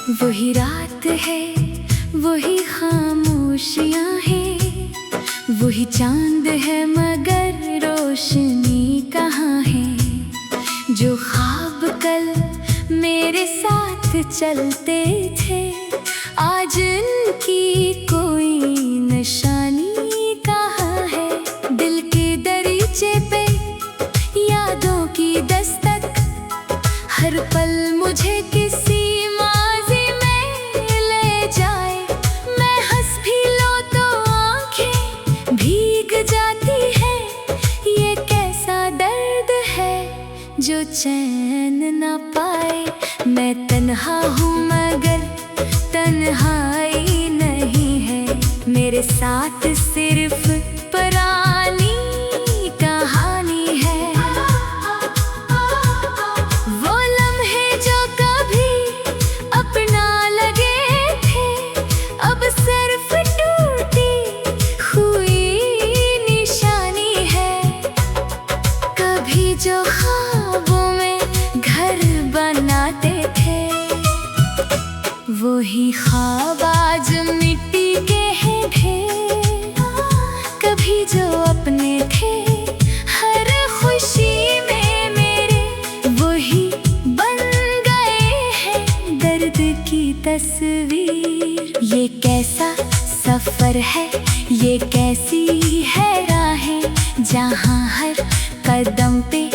वही रात है, वही खामोशियां हैं, वही चांद है मगर रोशनी कहाँ है। जो ख्वाब कल मेरे साथ चलते थे, आज उनकी कोई निशानी कहाँ है। दिल के दरीचे पे यादों की दस्तक, हर पल मुझे किसी माज़ी में ले जाए। मैं हंस भी लो तो आंखें भीग जाती है। ये कैसा दर्द है जो चैन ना पाए। मैं तन्हा हूँ मगर तन्हाई नहीं है। मेरे साथ सिर्फ पुरानी कहानी है। वो लम्हे जो कभी अपना लगे थे, अब सिर्फ टूटी हुई निशानी है। कभी जो ख्वाबों में घर बनाते थे, वही ख्वाब आज मिट्टी के हैं ढेर। कभी जो अपने थे हर खुशी में मेरे, वही बन गए हैं दर्द की तस्वीर। ये कैसा सफर है, ये कैसी है राहें, जहाँ हर कदम पे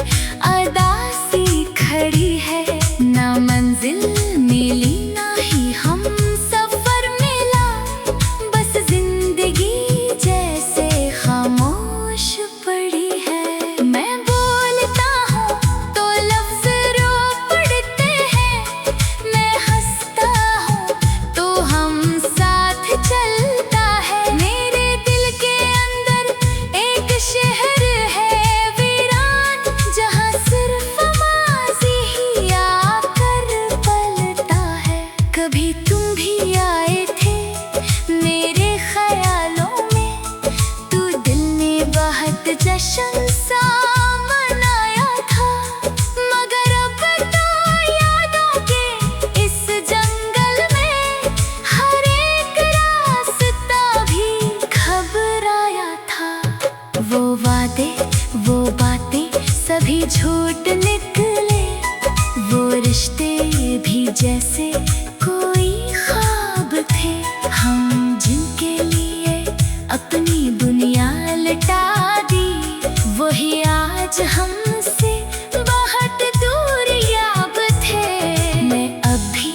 अदासी खड़ी है। ना मंजिल मिली ना ही हम सफर मिला, बस जिंदगी जैसे खामोश पड़ी है। मैं बोलता हूँ तो लफ्ज रो पड़ते हैं, मैं हंसता हूँ तो हम साथ चलता है। मेरे दिल के अंदर एक शहर है वीरान, जहाँ सिर्फ माज़ी ही आकर पलता है। कभी तुम भी आए थे मेरे ख्यालों में, तू दिल में बहुत जश्न सा मनाया था। मगर अब तो यादों के इस जंगल में हर एक रास्ता भी घबराया था। वो वादे वो बातें सभी झूठ निकले, वो रिश्ते भी जैसे कोई ख्वाब थे। हम जिनके लिए अपनी दुनिया लटा दी, वही आज हमसे बहुत दूर याब थे। मैं अब भी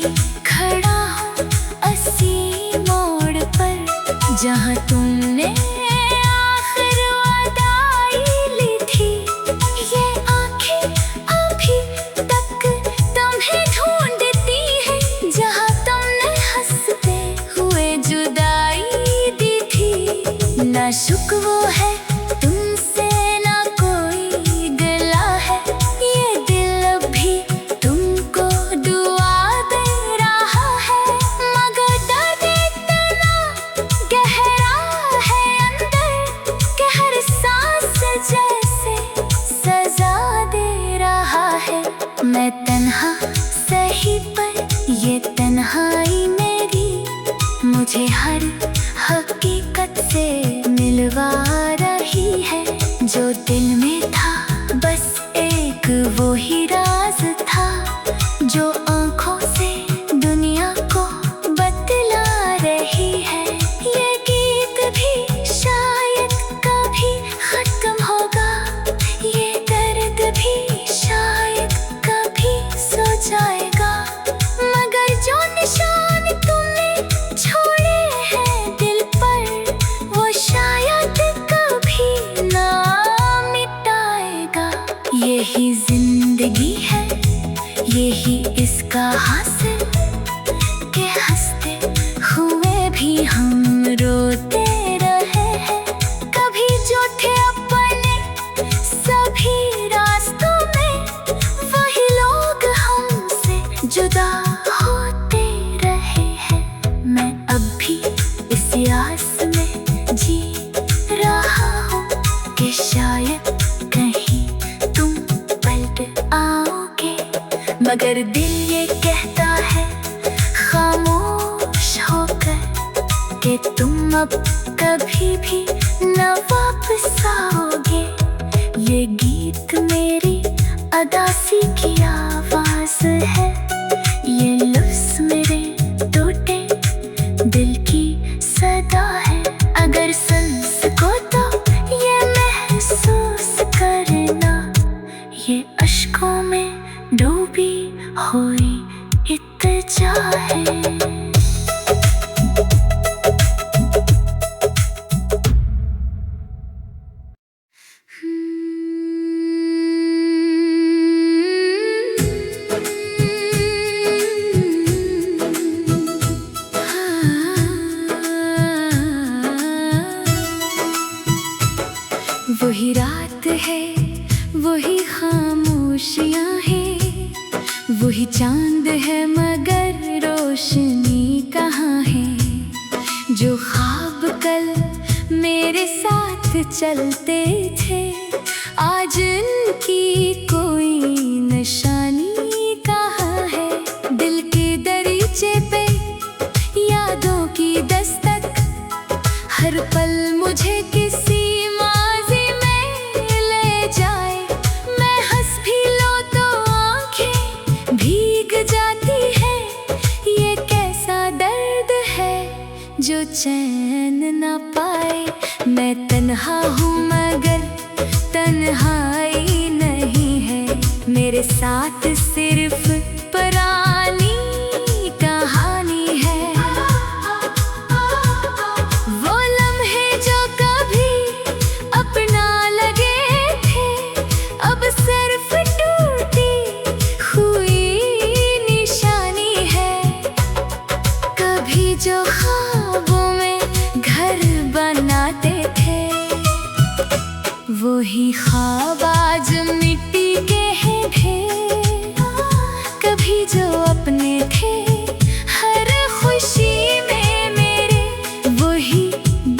खड़ा हूँ अस्सी मोड़ पर, जहाँ तुमने आखिर वादाई ली थी। ये आंखें अभी तक तुम्हें ढूंढती हैं, जहाँ तुमने हंसते हुए जुदाई दी थी। ना शुक्वा है तुमसे ना कोई गिला है, ये दिल भी तुमको दुआ दे रहा है। मगर दर्द इतना गहरा है अंदर कि हर सांस जैसे सजा दे रहा है। मैं तन्हा सही पर ये तन्हाई मेरी, मुझे हर हकीकत से मिलवा रही है। जो दिल में था बस एक वो ही राज था, जो आँखों से दुनिया को बतला रही है। ये गीत भी शायद कभी खत्म होगा, ये दर्द भी शायद कभी सो जाएगा। मगर जो निशान तुमने छोड़े हैं दिल पर, वो शायद कभी ना मिटाएगा। यही जिंदगी है, यही इसका हासिल, के हंसते हुए भी हम रोते रहे हैं। कभी जो थे अपने सभी रास्तों में, वही लोग हमसे जुदा होते रहे हैं। मैं अब भी इस आस में जी रहा हूँ कि शायद कहीं तुम पलट आओगे। मगर दिल ये कहता है कि तुम अब कभी भी न वापस आओगे। ये गीत मेरी अदासी की आवाज है, ये लफ्ज मेरे टूटे दिल की सदा है। अगर सुन सको तो ये महसूस करना, ये अश्कों में डूबी हुई इत्तेजा है। वही रात है, वही खामोशियां हैं, वही चांद है मगर रोशनी कहाँ है। जो ख्वाब कल मेरे साथ चलते थे, आज इनकी कोई निशानी कहाँ है। दिल के दरीचे पे यादों की दस्तक, हर पल मुझे किसी जो चैन न पाए। मैं तन्हा हूँ मगर तन्हाई नहीं है, मेरे साथ सिर्फ पुरानी कहानी है। वो लम्हे जो कभी अपना लगे थे, अब सिर्फ टूटी हुई निशानी है। कभी जो बनाते थे, वही ख्वाब आज मिट्टी के हैं ढेर। कभी जो अपने थे हर खुशी में मेरे, वही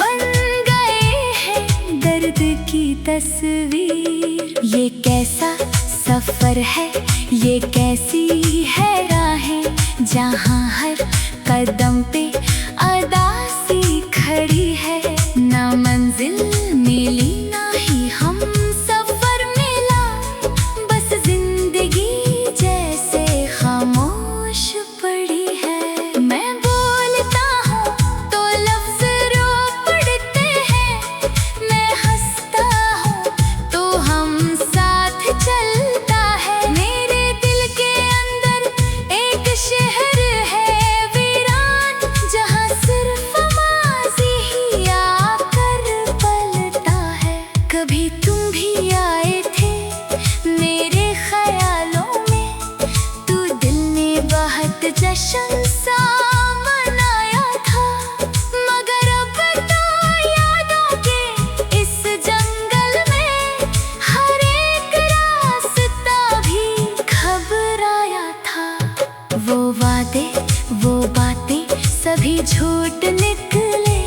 बन गए हैं दर्द की तस्वीर। ये कैसा सफर है, ये कैसी है राहें, जहाँ हर कदम पे अदासी खड़ी है। ना मंजिल मिली ना ही हम सफर मिला, बस जिंदगी जैसे खामोश पड़ी है। मैं बोलता हूँ तो लफ्ज रो पड़ते हैं, मैं हंसता हूँ तो हम साथ चलता है। मेरे दिल के अंदर एक शहर है वीरान, जहाँ सिर्फ कभी तुम भी आए थे मेरे ख्यालों में, तू दिल ने बहुत जश्न सा मनाया था। मगर अब तो यादों के इस जंगल में हर एक रास्ता भी घबराया था। वो वादे वो बातें सभी झूठ निकले,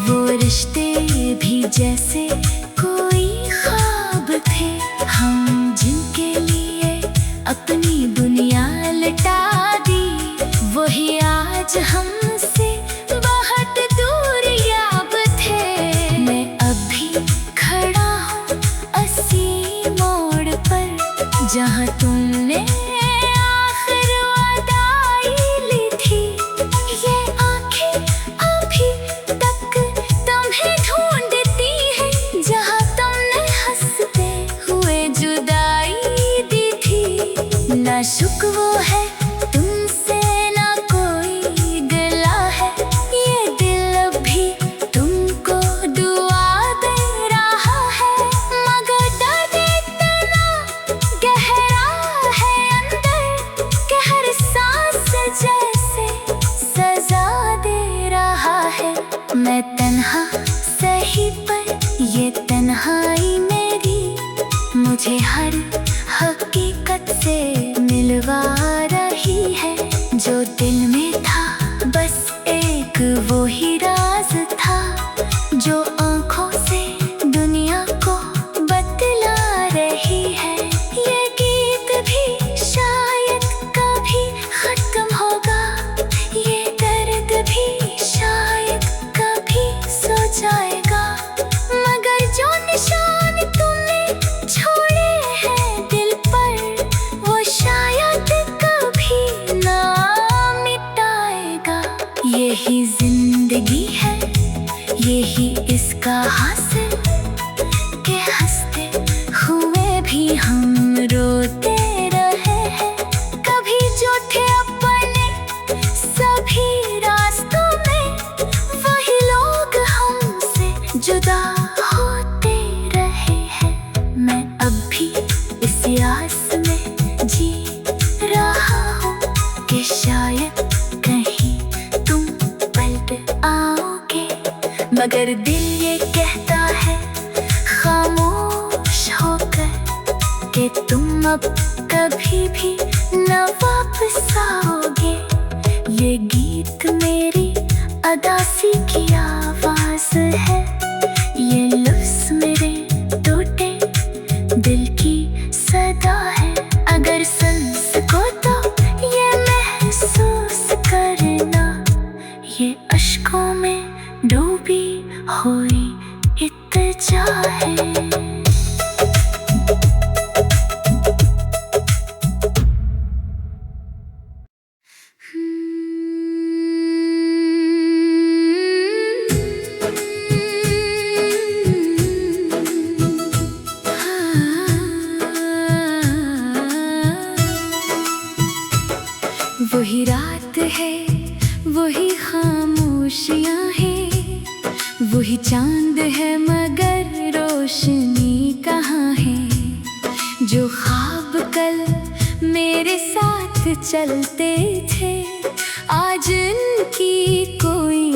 वो रिश्ते भी जैसे कोई ख्वाब थे। हम जिनके लिए अपनी दुनिया लटा दी, वही आज हमसे बहुत दूर याब थे। मैं अब भी खड़ा हूँ अस्सी मोड़ पर, जहाँ तुमने आखिर वादाई ली थी। ये आंखें अभी तक तुम्हें ढूंढती हैं, जहाँ तुमने हंसते हुए जुदाई दी थी। ना शुक्र है तुमसे ना कोई गिला है, ये दिल भी तुमको दुआ दे रहा है। मगर दर्द इतना गहरा है अंदर कि हर सांस जैसे सजा दे रहा है। मैं तन्हा सही पर ये तन्हाई मेरी, मुझे हर हकीकत से मिलवा रही है। जो दिल में था बस एक वो ही राज था, जो आँखों से दुनिया को बतला रही है। ये गीत भी शायद कभी खत्म होगा, ये दर्द भी शायद यही जिंदगी है, यही इसका हासिल के हंसते हुए भी हम रोते रहे हैं। कभी जो थे अपने सभी रास्तों में, वही लोग हमसे जुदा होते रहे हैं। मैं अब भी इस आस में जी रहा हूँ कि शायद कहीं तुम पलट आओगे, मगर दिल ये कहता है खामोश होकर कि तुम अब कभी भी न वापस आओगे। ये गीत मेरी अदासी की आवाज है, ये लफ्ज़ मेरे टूटे दिल की सदा है। अगर सुन सको तो ये महसूस करना, ये अश्कों में डूबी हुई इत्तेजा है। वही रात है, वही खामोशियां हैं, वही चांद है मगर रोशनी कहाँ है। जो ख्वाब कल मेरे साथ चलते थे, आज उनकी कोई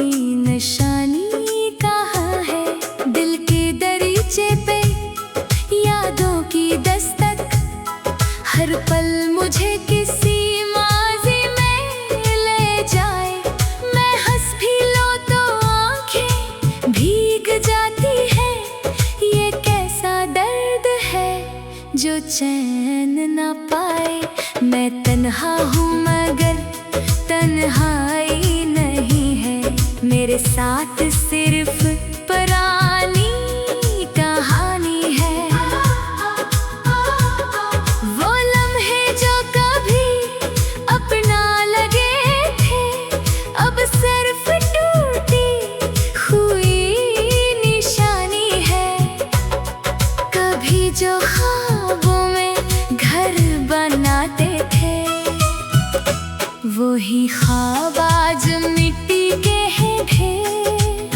निशानी कहाँ है। दिल के दरीचे पे यादों की दस्तक, हर पल मुझे किसी माजी में ले जाए। मैं हंस भी लो तो आंखें भीग जाती है। ये कैसा दर्द है जो चैन न पाए। मैं तन्हा हूँ मगर तन्हाई नहीं है, मेरे साथ सिर्फ पुरानी कहानी है। वो लम्हे जो कभी अपना लगे थे, अब सिर्फ टूटी हुई निशानी है। कभी जो ख्वाबों में घर बनाते थे, वही ख्वाब आज मिट्टी के हैं ढेर।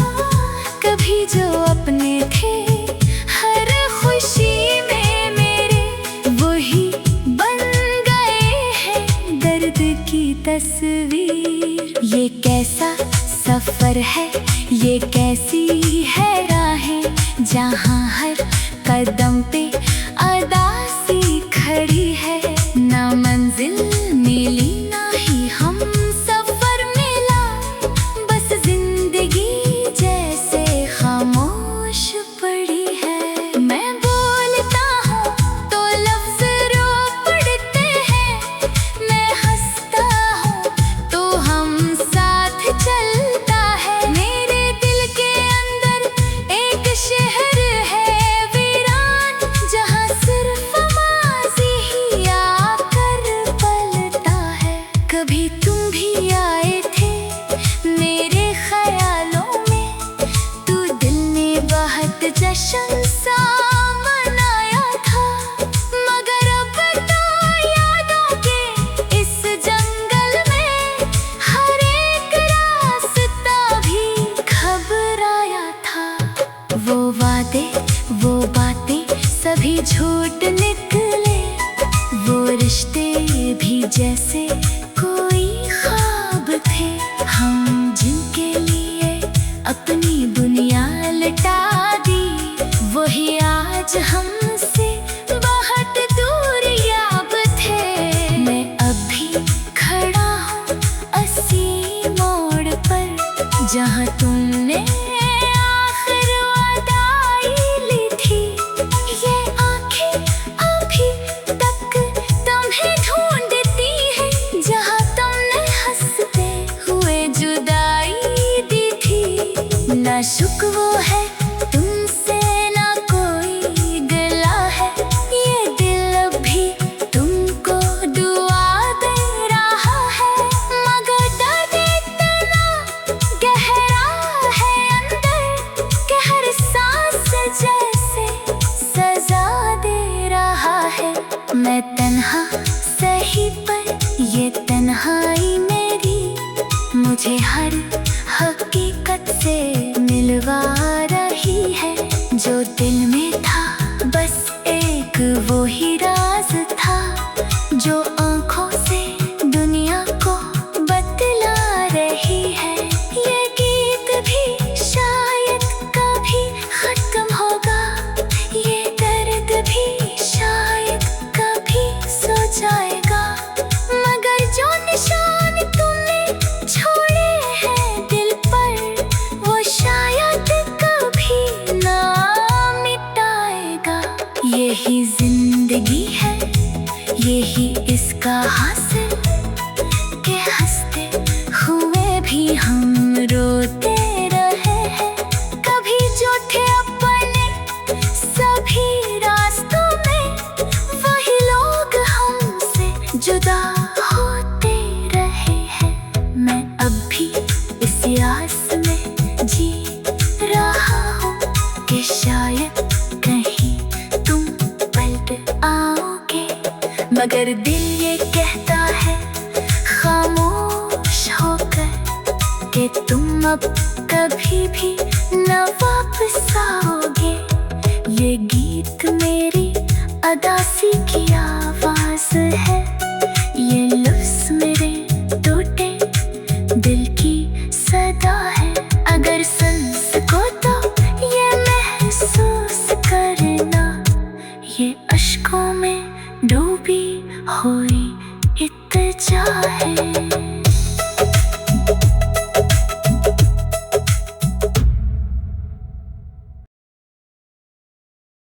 कभी जो अपने थे हर खुशी में मेरे, वही बन गए हैं दर्द की तस्वीर। ये कैसा सफर है, ये कैसी है राहें, जहाँ हर कदम पे अदासी खड़ी है। ना मंजिल मिली ना ही हम सफर मिला, बस जिंदगी जैसे खामोश पड़ी है। मैं बोलता हूँ तो लफ्ज रो पड़ते हैं, मैं हंसता हूँ तो हम साथ चलता है। मेरे दिल के अंदर एक शहर है वीरान, जहाँ सिर्फ माज़ी ही आकर पलता है। कभी तुम भी आए थे मेरे ख्यालों में, तू दिल ने बहुत जश्न सा मनाया था। मगर अब तो यादों के इस जंगल में हर एक रास्ता भी घबराया था। वो वादे वो बातें सभी झूठ निकले, वो रिश्ते भी जैसे कोई ख्वाब थे। हम जिनके लिए अपनी दुनिया लटा दी, वही आज हमसे बहुत दूर याब थे। मैं अब भी खड़ा हूँ अस्सी मोड़ पर, जहाँ तुमने आखिर वादाई ली थी। ये आंखें अभी तक तुम्हें ढूंढती हैं, जहाँ तुमने हंसते हुए जुदाई दी थी। ना शुक्र है तुमसे ना कोई गिला है, ये दिल भी तुमको दुआ दे रहा है। मगर दर्द इतना मुझे हर हकीकत से मिलवा रही है। जो दिल में था बस एक वो ही राज था, जो आँखों से दुनिया को बतला रही है। ये गीत भी शायद कभी खत्म होगा, ये दर्द भी शायद कभी सो जाएगा, मगर जो निशान तुमने छोड़े हैं दिल पर, वो शायद कभी ना मिटाएगा। यही जिंदगी है, यही इसका हासिल, के हंसते हुए भी हम रोते रहे हैं। कभी जो थे अपने सभी रास्तों में, वही लोग हमसे जुदा होते रहे हैं। मैं अब भी इस आस में जी रहा हूँ कि शायद कहीं तुम पलट आओगे, मगर दिल ये कहता है खामोश होकर कि तुम अब कभी भी न वापस आओगे। ये गीत मेरी अदासी की आवाज है, ये लफ्ज़ मेरे टूटे दिल की सदा है। अगर सुन सको तो ये महसूस करना, ये अश्कों में डूबी हुई इत्तेजा है।